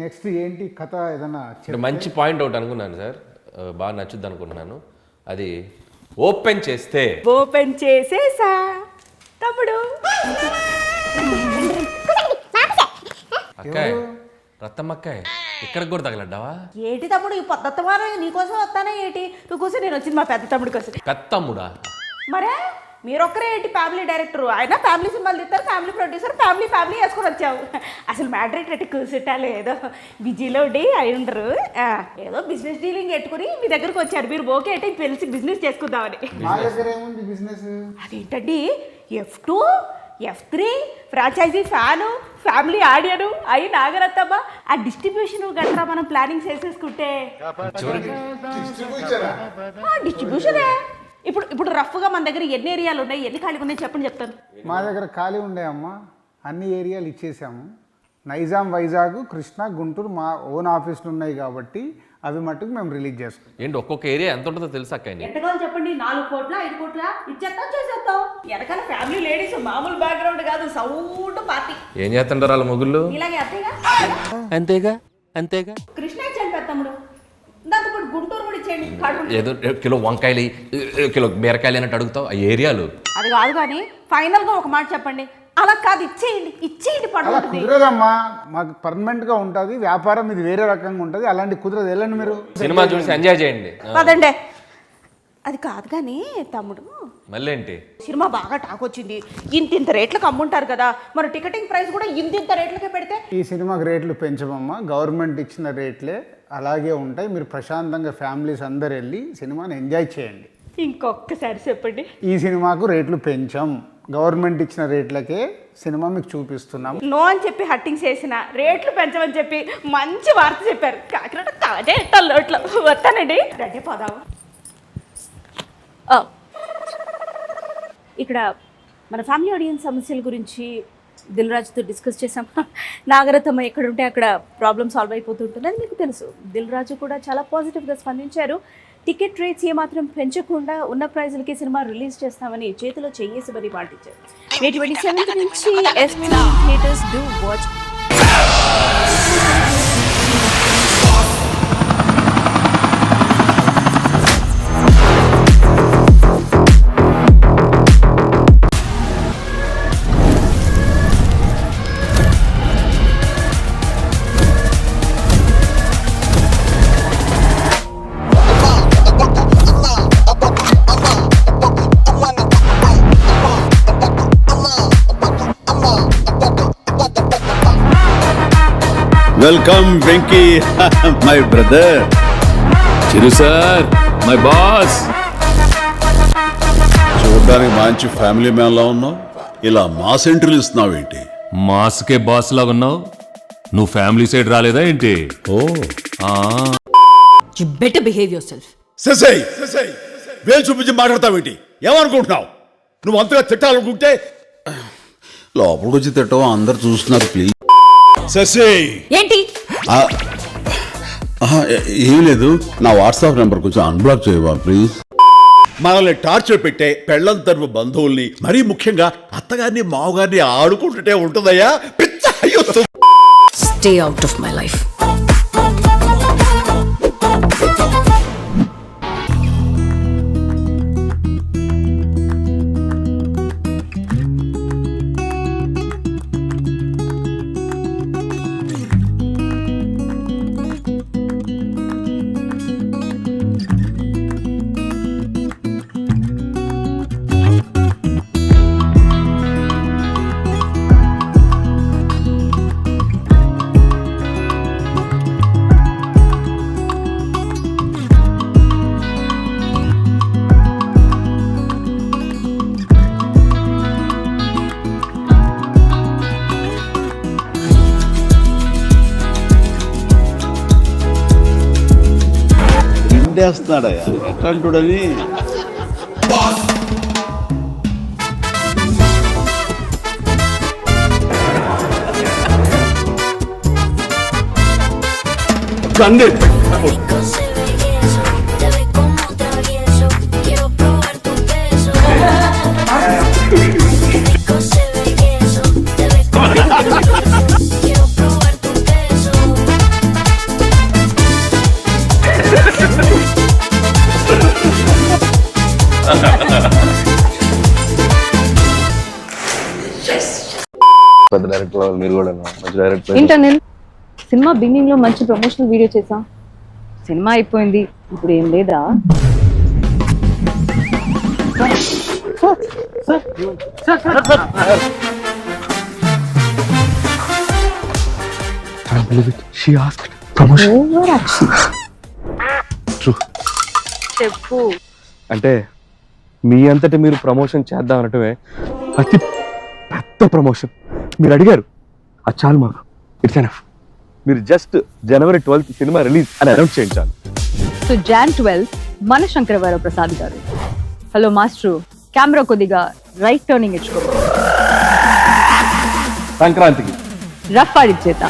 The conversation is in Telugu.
నెక్స్ట్ ఏంటి కథ ఏదైనా మంచి పాయింట్ ఒకటి అనుకున్నాను సార్, బాగా నచ్చుద్ది అనుకుంటున్నాను. అది ఓపెన్ చేస్తే ఓపెన్ చేసేసా తమ్ముడు. అక్కాయ్ రత్తమ్మక్కాయ్ ఇక్కడికి కూడా తగలడ్డావా? ఏటి తమ్ముడు ఈ పద్ధతి వారం నీకోసం వస్తానే ఏటి? నువ్వు కోసం నేను వచ్చింది మా పెద్ద తమ్ముడి కోసం. పెత్తమ్ముడా? మరే మీరొక్కరే ఏంటి ఫ్యామిలీ డైరెక్టర్, ఆయన ఫ్యామిలీ సినిమాలు తీస్తారు, ఫ్యామిలీ ప్రొడ్యూసర్, ఫ్యామిలీ వేసుకొని వచ్చావు. అసలు మ్యాటర్ ఎట్టి కూర్చుంటాలు ఏదో బిజీలో ఉండి అయి ఉండరు, ఏదో బిజినెస్ డీలింగ్ పెట్టుకుని మీ దగ్గరకు వచ్చారు. మీరు ఓకే అంటే తెలిసి బిజినెస్ చేసుకుందామని. అదేంటండి F2 F3 franchise fan family ఆడియను అయి నాగరత్తమ్మ ఆ డిస్ట్రిబ్యూషన్ గట్రా మనం ప్లానింగ్ చేసేసుకుంటే డిస్ట్రిబ్యూషనే. ఇప్పుడు రఫ్గా మన దగ్గర ఎన్ని ఏరియాలు ఉన్నాయి, ఎన్ని ఖాళీగా ఉన్నాయి చెప్పండి చెప్తాను. మా దగ్గర ఖాళీ ఉన్నాయమ్మా, అన్ని ఏరియాలు ఇచ్చేసాము. నైజాం, వైజాగ్, కృష్ణా, గుంటూరు మా ఓన్ ఆఫీసులు ఉన్నాయి కాబట్టి అవి మట్టుకు మేము రిలీజ్ చేస్తాం. ఏంటి ఒక్కొక్క ఏరియా ఎంత ఉంటుందో తెలుసా అక్క? ఎంత కావాలి చెప్పండి, 4 కోట్ల 5 కోట్ల ఇచ్చేస్తాం, చేసేస్తాం. వెనకాల ఫ్యామిలీ లేడీస్ మామూలు బ్యాక్గ్రౌండ్ కాదు, సౌండ్ పార్టీ. ఏం చేస్తుంటారు వాళ్ళ మొగుళ్ళు? ఇలాగే అంతేగా అంతేగా అంతేగా. కృష్ణ ఇచ్చాను పెద్దమ్ముడు, దాంతో గుంటూరు కూడా ఇచ్చేయండి. ఏదో కిలో వంకాయలు కిలో బీరకాయలు అన్నట్టు అడుగుతావు ఆ ఏరియాలు. అది కాదు కానీ ఫైనల్ గా ఒక మాట చెప్పండి. అలా కాదు, ఇచ్చేయండి పడుతుంది. కుదరదమ్మా, మాకు పర్మనెంట్ గా ఉంటుంది వ్యాపారం, ఇది వేరే రకంగా ఉంటుంది. అలాంటి కుదరదు, వెళ్ళండి మీరు సినిమా చూసి ఎంజాయ్ చేయండి. పదండి. అది కాదు కానీ తమ్ముడు, మళ్ళీ ఏంటి సినిమా బాగా టాక్ వచ్చింది, ఇంత రేట్లకు అమ్ముంటారు కదా, మరి టికెటింగ్ ప్రైస్ కూడా ఇంత రేట్లకే పెడితే. ఈ సినిమాకి రేట్లు పెంచమమ్మా, గవర్నమెంట్ ఇచ్చిన రేట్లే అలాగే ఉంటాయి. మీరు ప్రశాంతంగా ఫ్యామిలీస్ అందరు వెళ్ళి సినిమాని ఎంజాయ్ చేయండి. ఇంకొకసారి చెప్పండి. ఈ సినిమాకు రేట్లు పెంచాం, గవర్నమెంట్ ఇచ్చిన రేట్లకే సినిమా మీకు చూపిస్తున్నాం. నో అని చెప్పి హట్టింగ్ చేసిన, రేట్లు పెంచమని చెప్పి మంచి వార్త చెప్పారు. కాకినాడ తాజా లోట్లో వస్తానండి, రెడీ పోదాము. ఇక్కడ మన ఫ్యామిలీ ఆడియన్స్ సమస్యల గురించి దిల్ రాజుతో డిస్కస్ చేసాం. నాగరత్నమ్మ ఎక్కడ ఉంటే అక్కడ ప్రాబ్లమ్ సాల్వ్ అయిపోతుంటుంది అని మీకు తెలుసు. దిల్ రాజు కూడా చాలా పాజిటివ్గా స్పందించారు. టికెట్ రేట్స్ ఏమాత్రం పెంచకుండా ఉన్న ప్రైజులకి సినిమా రిలీజ్ చేస్తామని చేతిలో చెయ్యేసి మరి పాటించారు. May 27th నుంచి F3 theatres do watch. Welcome Venky, my brother. Chiru sir, my boss. చూడడానికి మంచి ఫ్యామిలీ మ్యాన్ లా ఉన్నావు, ఇలా మాస్ ఎంట్రీలు ఇస్తున్నావు ఏంటి? మాస్కే బాస్ లాగా ఉన్నావు, నువ్వు ఫ్యామిలీ సైడ్ రాలేదా ఏంటి? ఓ You better behave yourself. ససై వేలు చూపించి మాట్లాడతావేంటి? ఏమనుకుంటున్నావు? నువ్వు అంతగా తిట్టాలనుకుంటే లోపలికి వచ్చి తిట్టవు, అందరు చూస్తున్నారు. ప్లీజ్ ససై. ఏంటి? ఏం లేదు, నా వాట్సాప్ నెంబర్ కొంచెం అన్బ్లాక్ చేయవా ప్లీజ్? మనల్ని టార్చర్ పెట్టే పెళ్ళం తరపు బంధువుల్ని, మరీ ముఖ్యంగా అత్తగారిని మావగారిని ఆడుకుంటుంటే ఉంటుందయ్యా పిచ్చ. అయ్యో, Stay out of my life. వేస్తున్నాడయ్యా ఎట్లాంటుడని. కండి పెద్ద డైరెక్టర్ మీరు కూడా మంచి డైరెక్టర్. ఏంటనిల్ సినిమా బిగినింగ్ లో మంచి ప్రమోషనల్ వీడియో చేసాం, సినిమా అయిపోయింది, ఇప్పుడు ఏం లేదా? Over action. చెప్పు. అంటే మీ అంతటి మీరు ప్రమోషన్ చేద్దాం అనటమే అతి పెద్ద ప్రమోషన్. మీరు అడిగారు, అది చాలు మాకు, ఇట్స్ ఎనఫ్. మీరు just January 12th cinema release అని అనౌన్స్ చేయించాలి. సో Jan 12 మన శంకరవర ప్రసాద్ గారు. హలో మాస్టర్, కెమెరా కొద్దిగా రైట్ టర్నింగ్ ఇచ్చుకో, సంక్రాంతికి రఫ్ ఆడిచ్చేత.